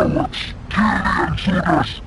Cowards! Kill the intruders!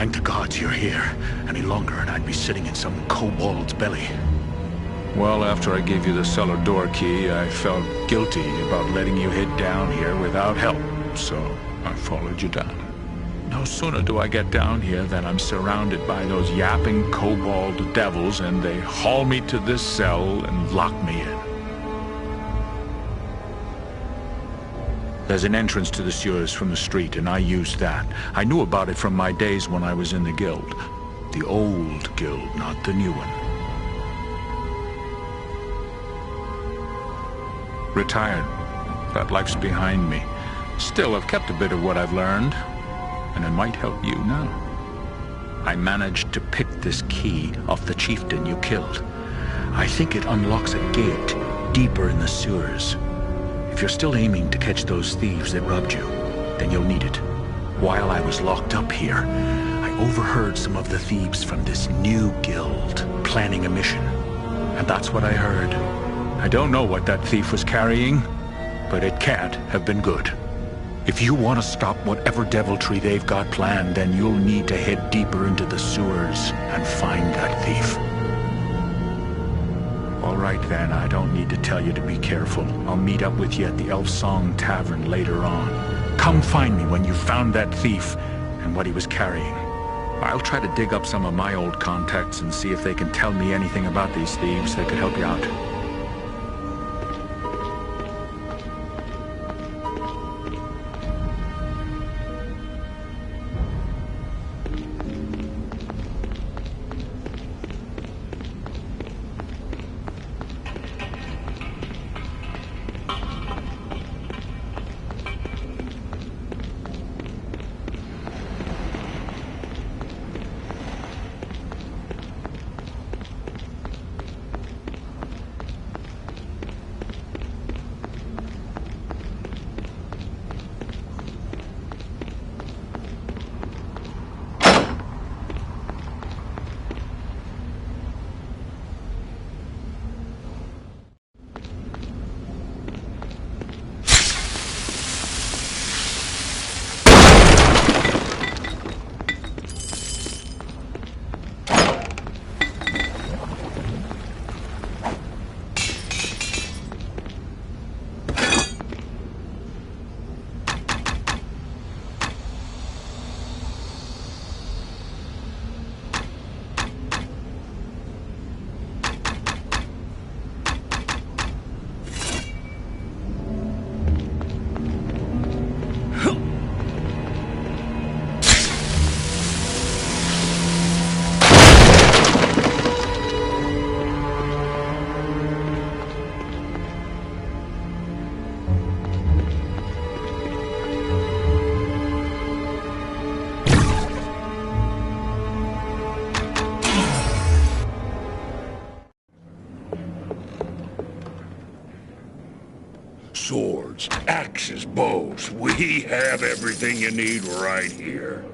Thank the gods you're here. Any longer and I'd be sitting in some kobold's belly. Well, after I gave you the cellar door key, I felt guilty about letting you head down here without help, so I followed you down. No sooner do I get down here than I'm surrounded by those yapping kobold devils, and they haul me to this cell and lock me in. There's an entrance to the sewers from the street, and I used that. I knew about it from my days when I was in the guild. The old guild, not the new one. Retired. That life's behind me. Still, I've kept a bit of what I've learned, and it might help you now. I managed to pick this key off the chieftain you killed. I think it unlocks a gate deeper in the sewers. If you're still aiming to catch those thieves that robbed you, then you'll need it. While I was locked up here, I overheard some of the thieves from this new guild planning a mission. And that's what I heard. I don't know what that thief was carrying, but it can't have been good. If you want to stop whatever deviltry they've got planned, then you'll need to head deeper into the sewers and find that thief. All right then, I don't need to tell you to be careful. I'll meet up with you at the Elf Song Tavern later on. Come find me when you've found that thief and what he was carrying. I'll try to dig up some of my old contacts and see if they can tell me anything about these thieves that could help you out. Swords, axes, bows. We have everything you need right here.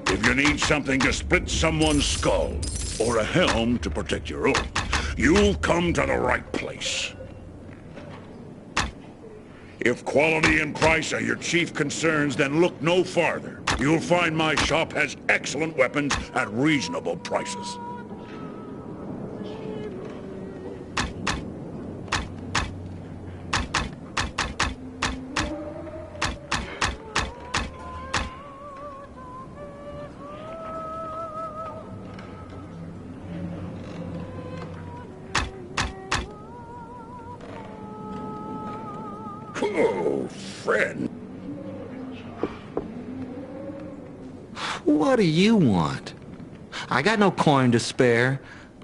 If you need something to split someone's skull, or a helm to protect your own, you've come to the right place. If quality and price are your chief concerns, then look no farther. You'll find my shop has excellent weapons at reasonable prices. Oh, friend. What do you want? I got no coin to spare,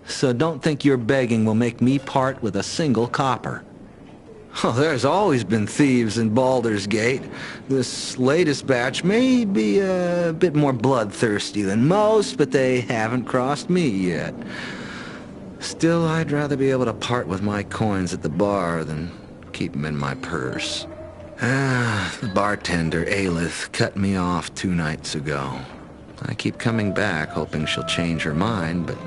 so don't think your begging will make me part with a single copper. Oh, there's always been thieves in Baldur's Gate. This latest batch may be a bit more bloodthirsty than most, but they haven't crossed me yet. Still, I'd rather be able to part with my coins at the bar than keep them in my purse. The bartender, Aelith, cut me off 2 nights ago. I keep coming back, hoping she'll change her mind, but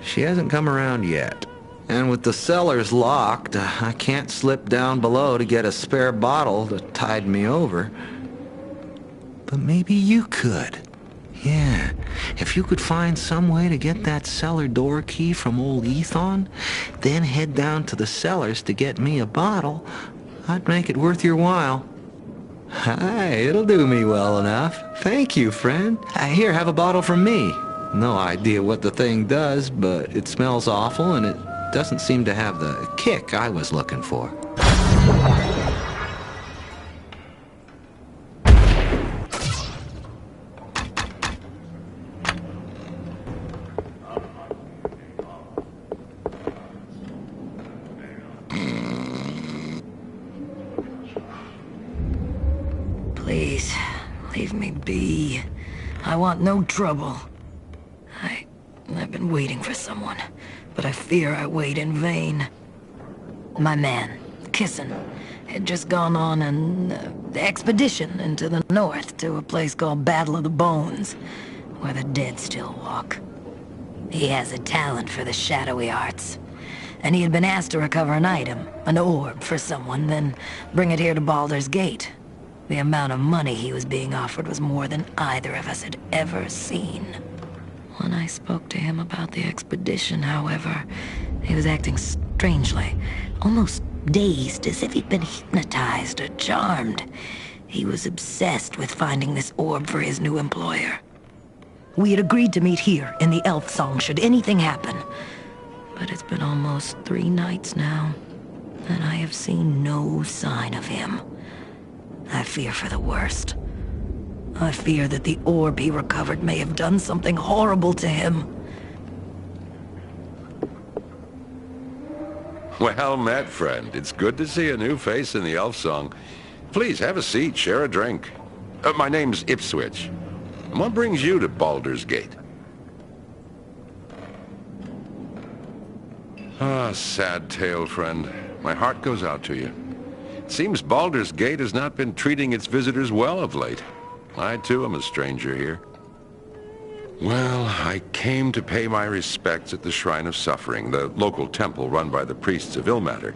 she hasn't come around yet. And with the cellars locked, I can't slip down below to get a spare bottle to tide me over. But maybe you could. Yeah, if you could find some way to get that cellar door key from old Ethon, then head down to the cellars to get me a bottle, I'd make it worth your while. Hi, it'll do me well enough. Thank you, friend. Here, have a bottle from me. No idea what the thing does, but it smells awful and it doesn't seem to have the kick I was looking for. Please, leave me be. I want no trouble. I've been waiting for someone, but I fear I wait in vain. My man, Kissin, had just gone on an expedition into the north to a place called Battle of the Bones, where the dead still walk. He has a talent for the shadowy arts, and he had been asked to recover an item, an orb for someone, then bring it here to Baldur's Gate. The amount of money he was being offered was more than either of us had ever seen. When I spoke to him about the expedition, however, he was acting strangely, almost dazed, as if he'd been hypnotized or charmed. He was obsessed with finding this orb for his new employer. We had agreed to meet here in the Elf Song should anything happen. But it's been almost 3 nights now, and I have seen no sign of him. I fear for the worst. I fear that the orb he recovered may have done something horrible to him. Well met, friend. It's good to see a new face in the Elf Song. Please, have a seat, share a drink. My name's Ipswich. What brings you to Baldur's Gate? Ah, sad tale, friend. My heart goes out to you. It seems Baldur's Gate has not been treating its visitors well of late. I, too, am a stranger here. Well, I came to pay my respects at the Shrine of Suffering, the local temple run by the priests of Ilmater.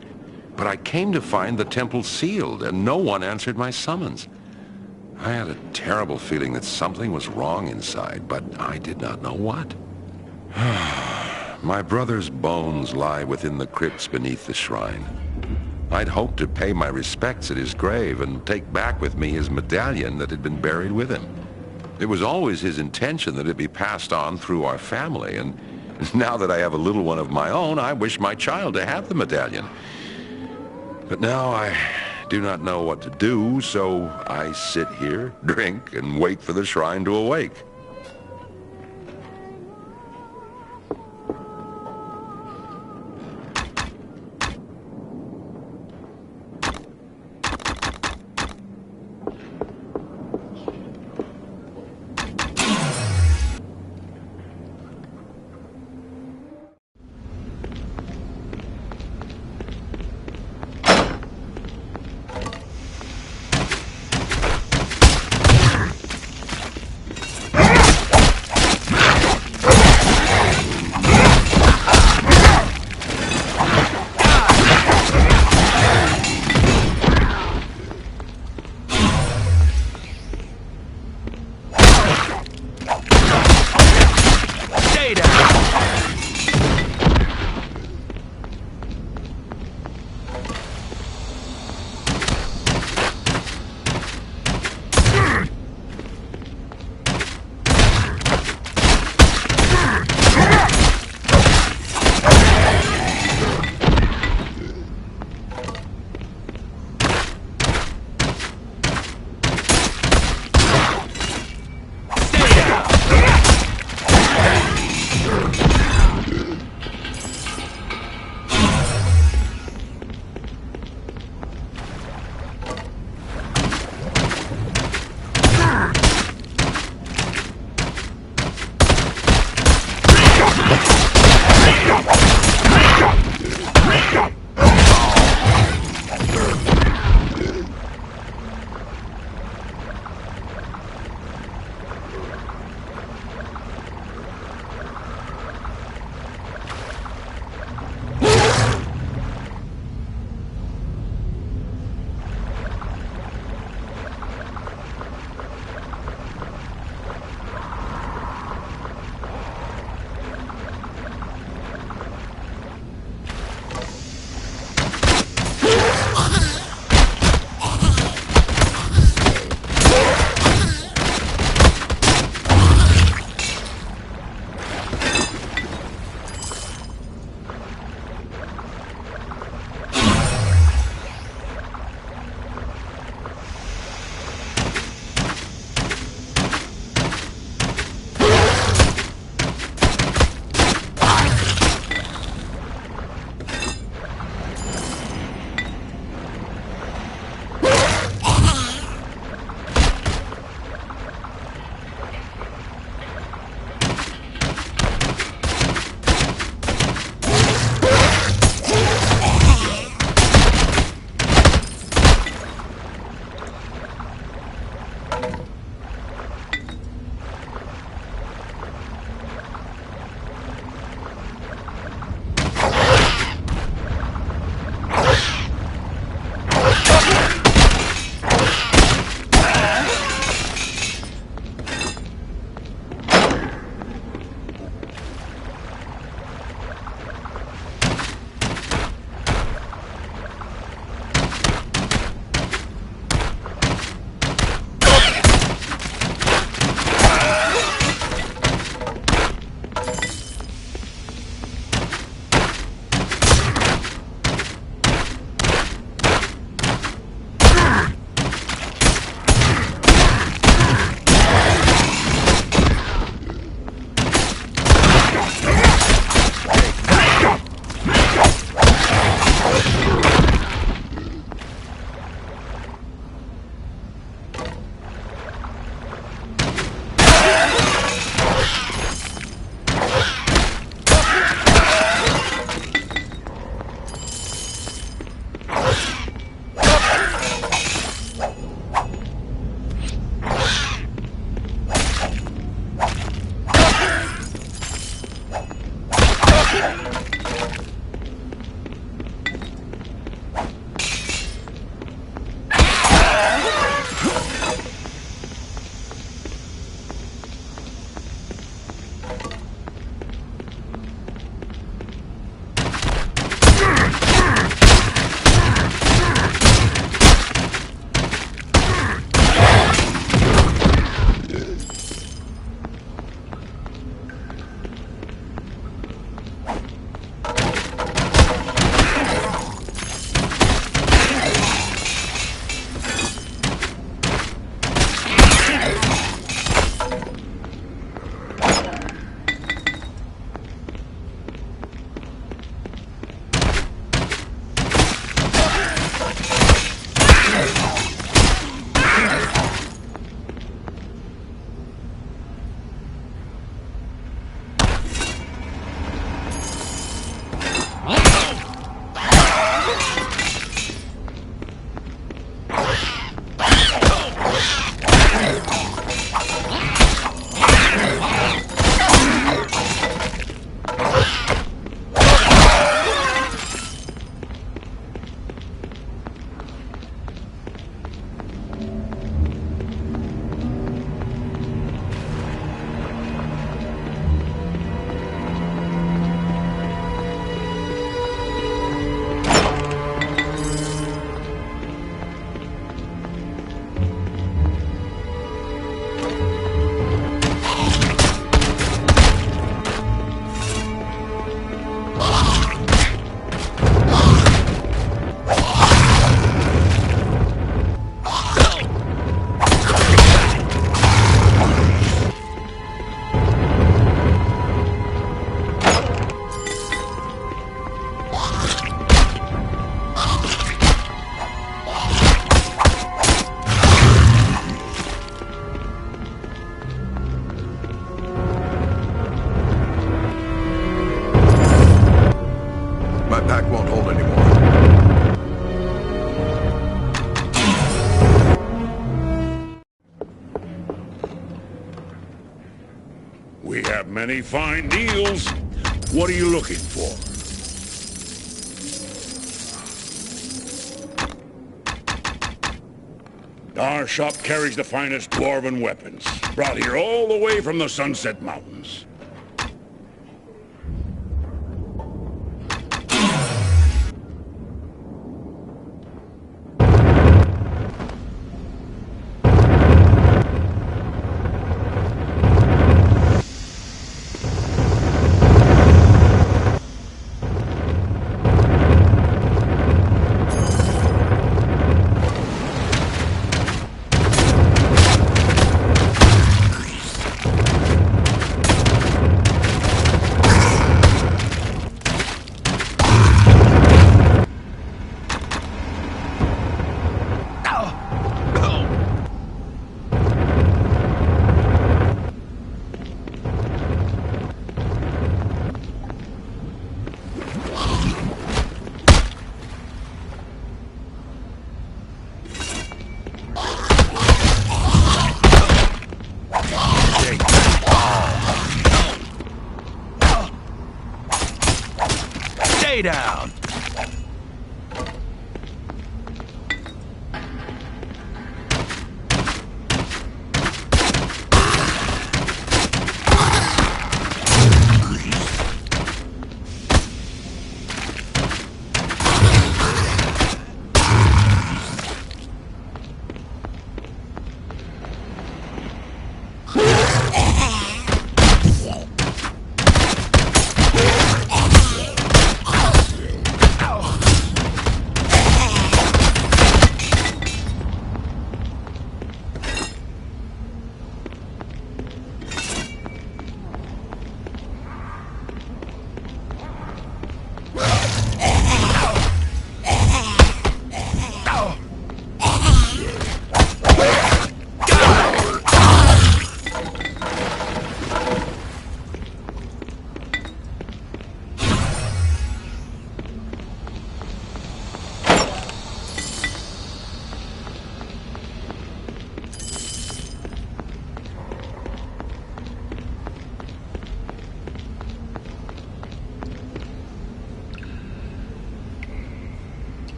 But I came to find the temple sealed, and no one answered my summons. I had a terrible feeling that something was wrong inside, but I did not know what. My brother's bones lie within the crypts beneath the shrine. I'd hoped to pay my respects at his grave and take back with me his medallion that had been buried with him. It was always his intention that it be passed on through our family, and now that I have a little one of my own, I wish my child to have the medallion. But now I do not know what to do, so I sit here, drink, and wait for the shrine to awake. We have many fine deals. What are you looking for? Our shop carries the finest dwarven weapons, brought here all the way from the Sunset Mountains. Stay down!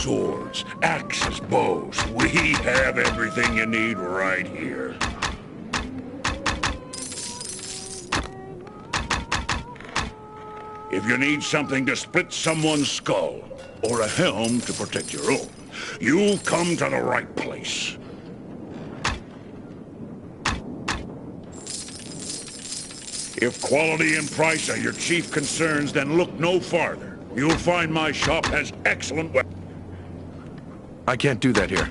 Swords, axes, bows. We have everything you need right here. If you need something to split someone's skull, or a helm to protect your own, you've come to the right place. If quality and price are your chief concerns, then look no farther. You'll find my shop has excellent weapons. I can't do that here.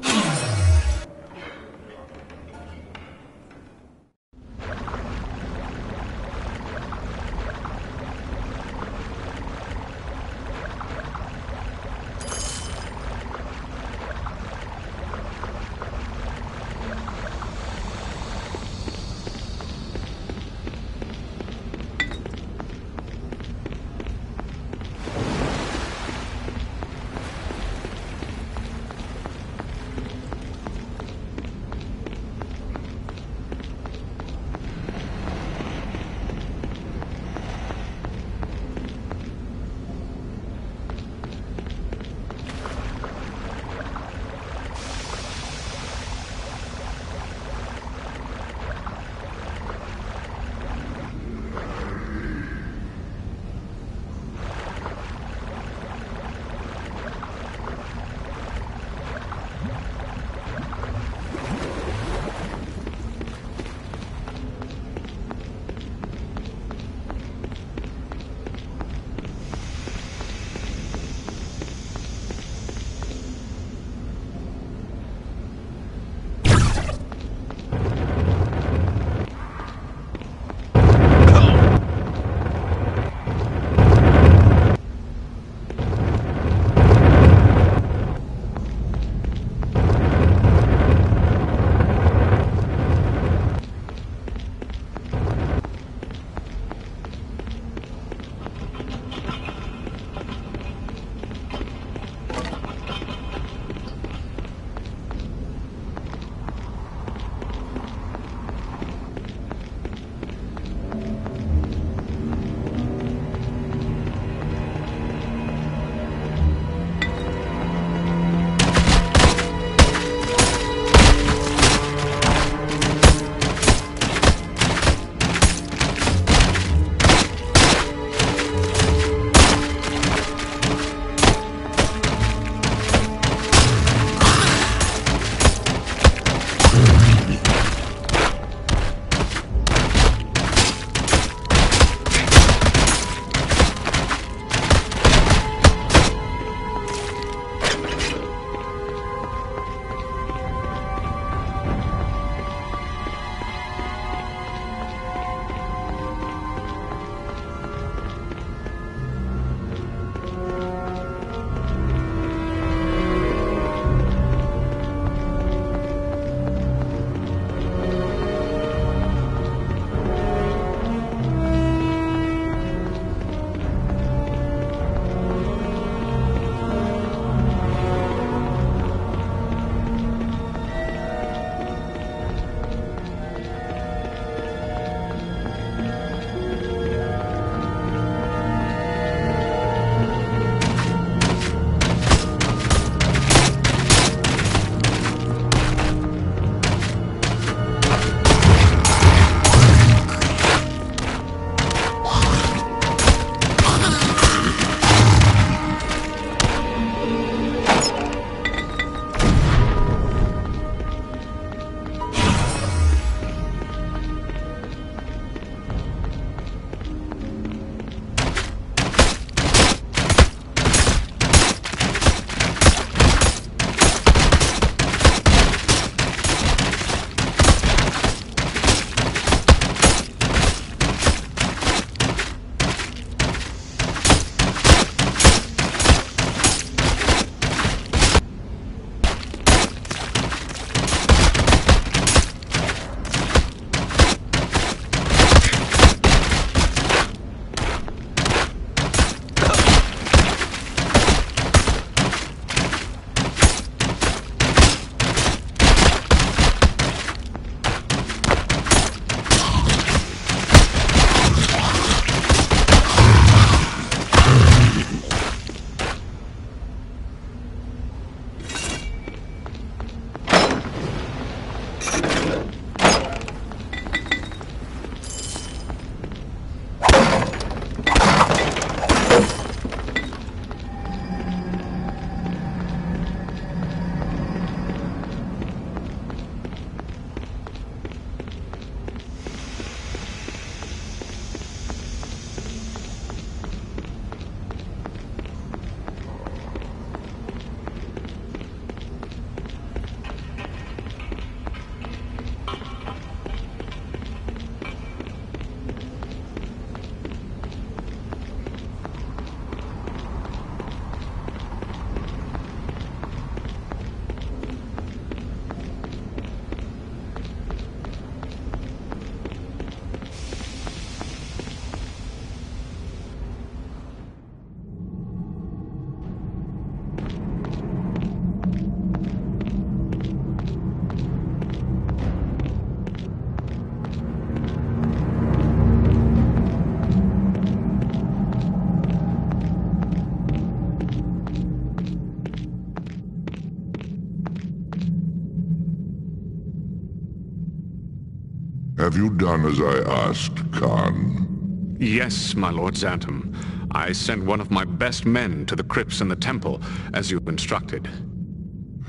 Have you done as I asked, Khan? Yes, my Lord Xantum. I sent one of my best men to the crypts in the temple, as you instructed.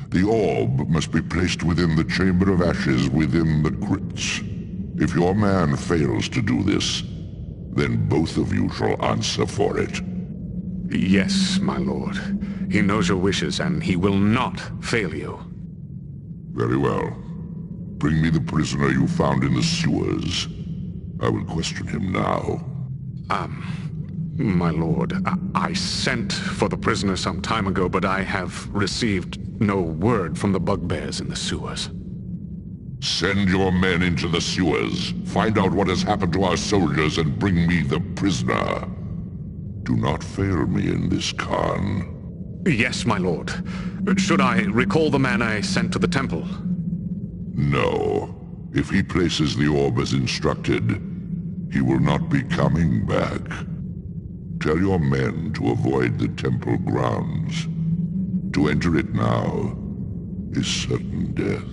The orb must be placed within the Chamber of Ashes within the crypts. If your man fails to do this, then both of you shall answer for it. Yes, my lord. He knows your wishes, and he will not fail you. Very well. Bring me the prisoner you found in the sewers. I will question him now. My lord, I sent for the prisoner some time ago, but I have received no word from the bugbears in the sewers. Send your men into the sewers. Find out what has happened to our soldiers and bring me the prisoner. Do not fail me in this, Khan. Yes, my lord. Should I recall the man I sent to the temple? No. If he places the orb as instructed, he will not be coming back. Tell your men to avoid the temple grounds. To enter it now is certain death.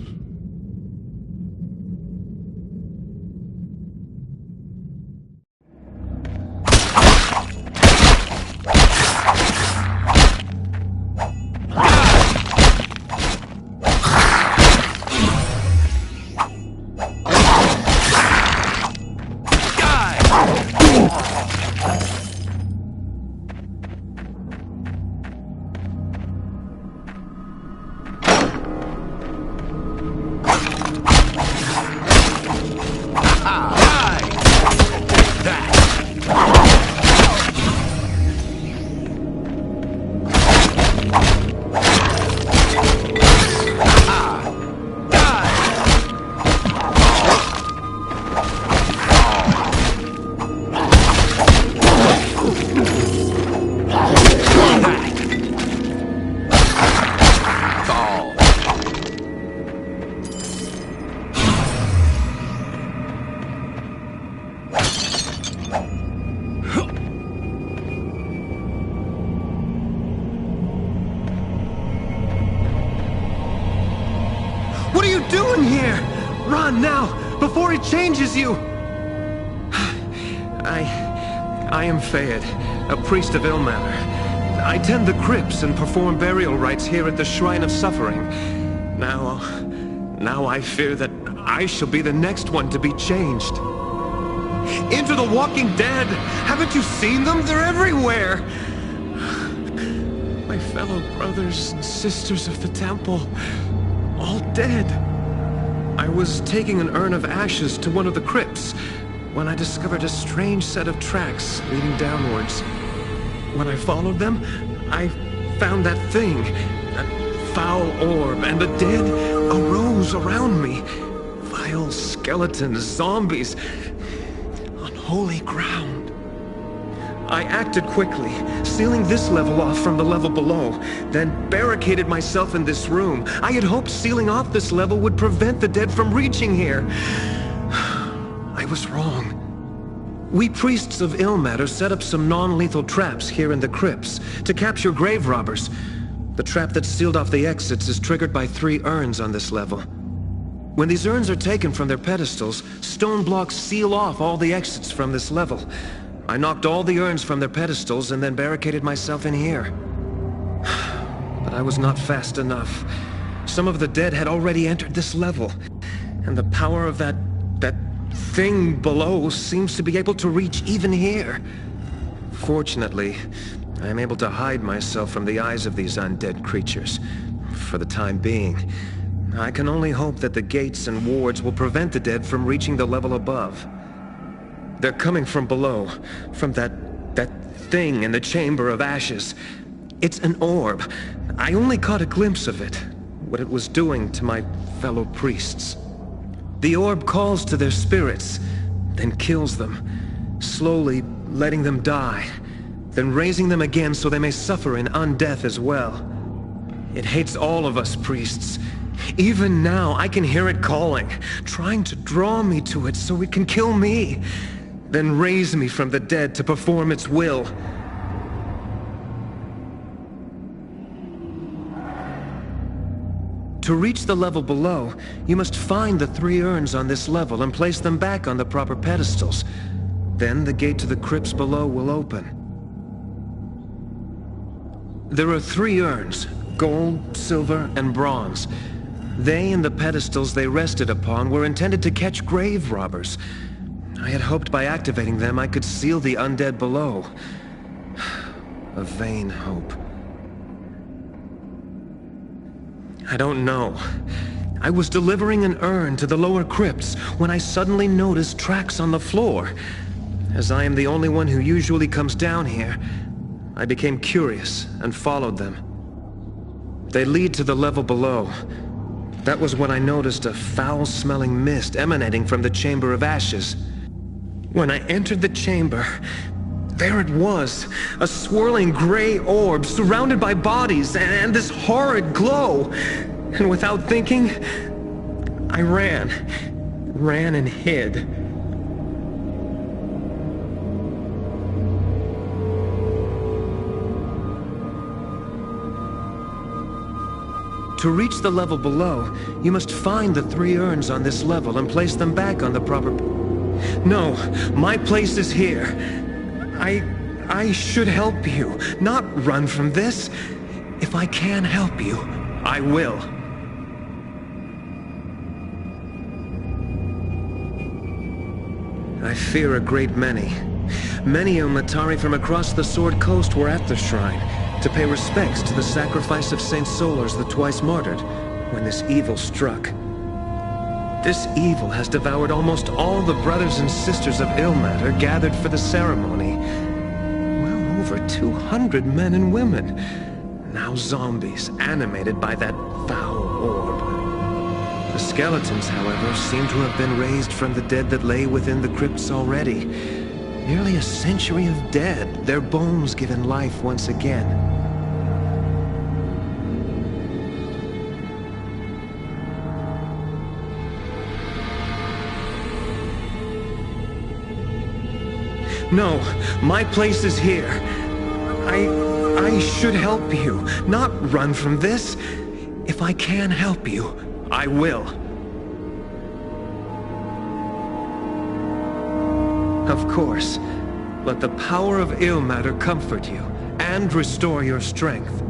What are you doing here? Run now, before he changes you! I am Fayed, a priest of Ilmater. I tend the crypts and perform burial rites here at the Shrine of Suffering. Now I fear that I shall be the next one to be changed. Into the Walking Dead! Haven't you seen them? They're everywhere! My fellow brothers and sisters of the temple, all dead. I was taking an urn of ashes to one of the crypts when I discovered a strange set of tracks leading downwards. When I followed them, I found that thing, that foul orb, and the dead arose around me. Vile skeletons, zombies, unholy ground. I acted quickly, sealing this level off from the level below, then barricaded myself in this room. I had hoped sealing off this level would prevent the dead from reaching here. I was wrong. We priests of Ilmater set up some non-lethal traps here in the crypts to capture grave robbers. The trap that sealed off the exits is triggered by 3 urns on this level. When these urns are taken from their pedestals, stone blocks seal off all the exits from this level. I knocked all the urns from their pedestals and then barricaded myself in here. But I was not fast enough. Some of the dead had already entered this level, and the power of that thing below seems to be able to reach even here. Fortunately, I am able to hide myself from the eyes of these undead creatures, for the time being. I can only hope that the gates and wards will prevent the dead from reaching the level above. They're coming from below, from that thing in the Chamber of Ashes. It's an orb. I only caught a glimpse of it, what it was doing to my fellow priests. The orb calls to their spirits, then kills them, slowly letting them die, then raising them again so they may suffer in undeath as well. It hates all of us priests. Even now, I can hear it calling, trying to draw me to it so it can kill me, then raise me from the dead to perform its will. To reach the level below, you must find the 3 urns on this level and place them back on the proper pedestals. Then the gate to the crypts below will open. There are 3 urns, gold, silver, and bronze. They and the pedestals they rested upon were intended to catch grave robbers. I had hoped by activating them I could seal the undead below. A vain hope. I don't know. I was delivering an urn to the lower crypts when I suddenly noticed tracks on the floor. As I am the only one who usually comes down here, I became curious and followed them. They lead to the level below. That was when I noticed a foul-smelling mist emanating from the Chamber of Ashes. When I entered the chamber, there it was, a swirling gray orb surrounded by bodies and this horrid glow. And without thinking, I ran and hid. To reach the level below, you must find the 3 urns on this level and place them back on the proper... No, my place is here. I should help you, not run from this. If I can help you, I will. I fear a great many. Many Umatari from across the Sword Coast were at the shrine to pay respects to the sacrifice of Saint Solars the twice martyred when this evil struck. This evil has devoured almost all the brothers and sisters of Ilmater gathered for the ceremony. Well over 200 men and women. Now zombies, animated by that foul orb. The skeletons, however, seem to have been raised from the dead that lay within the crypts already. Nearly a century of dead, their bones given life once again. No, my place is here. I should help you, not run from this. If I can help you, I will. Of course, let the power of Ilmater comfort you and restore your strength.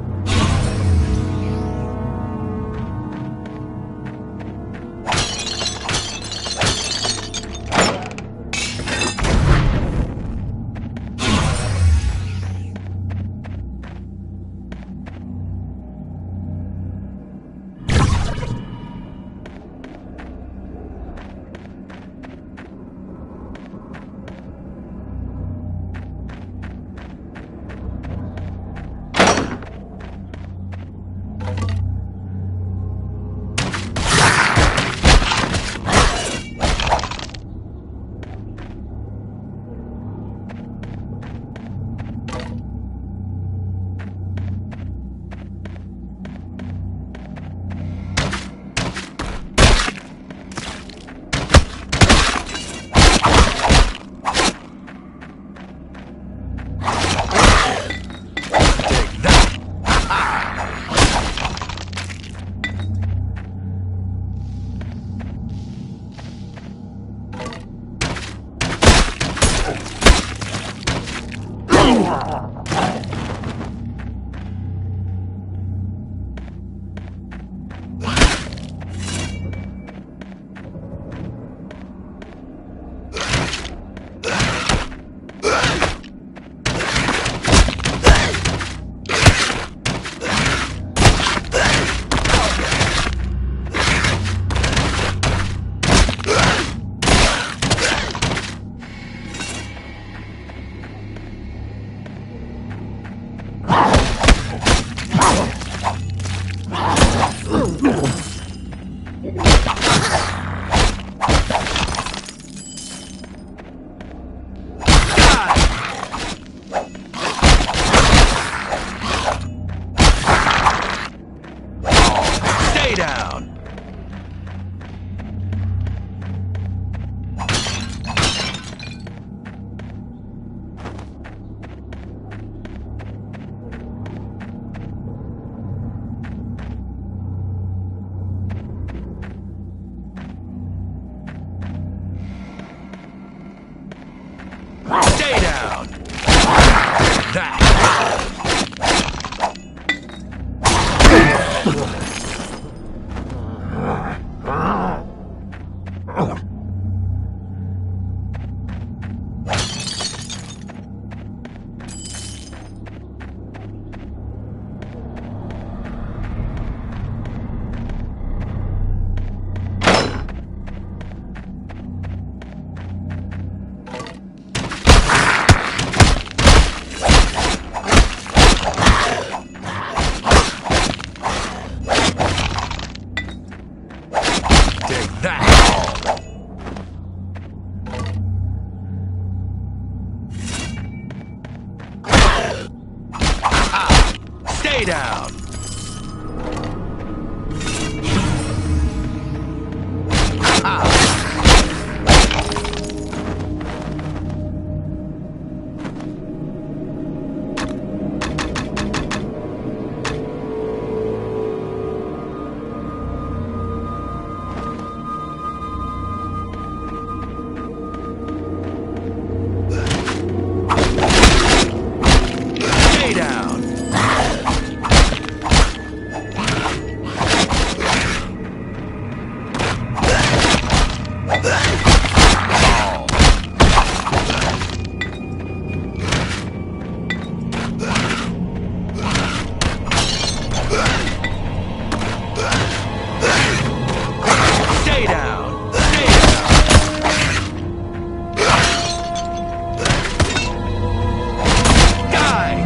Stay down. That. Stay down! Stay down! Stay down! Stay down! Die!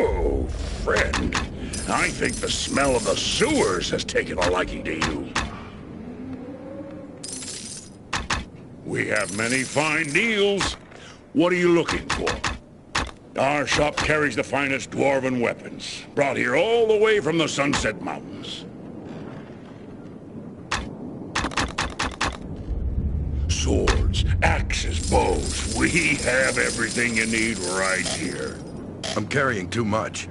Oh, friend. I think the smell of the sewers has taken a liking to you. We have many fine deals. What are you looking for? Our shop carries the finest dwarven weapons, brought here all the way from the Sunset Mountains. Swords, axes, bows. We have everything you need right here. I'm carrying too much.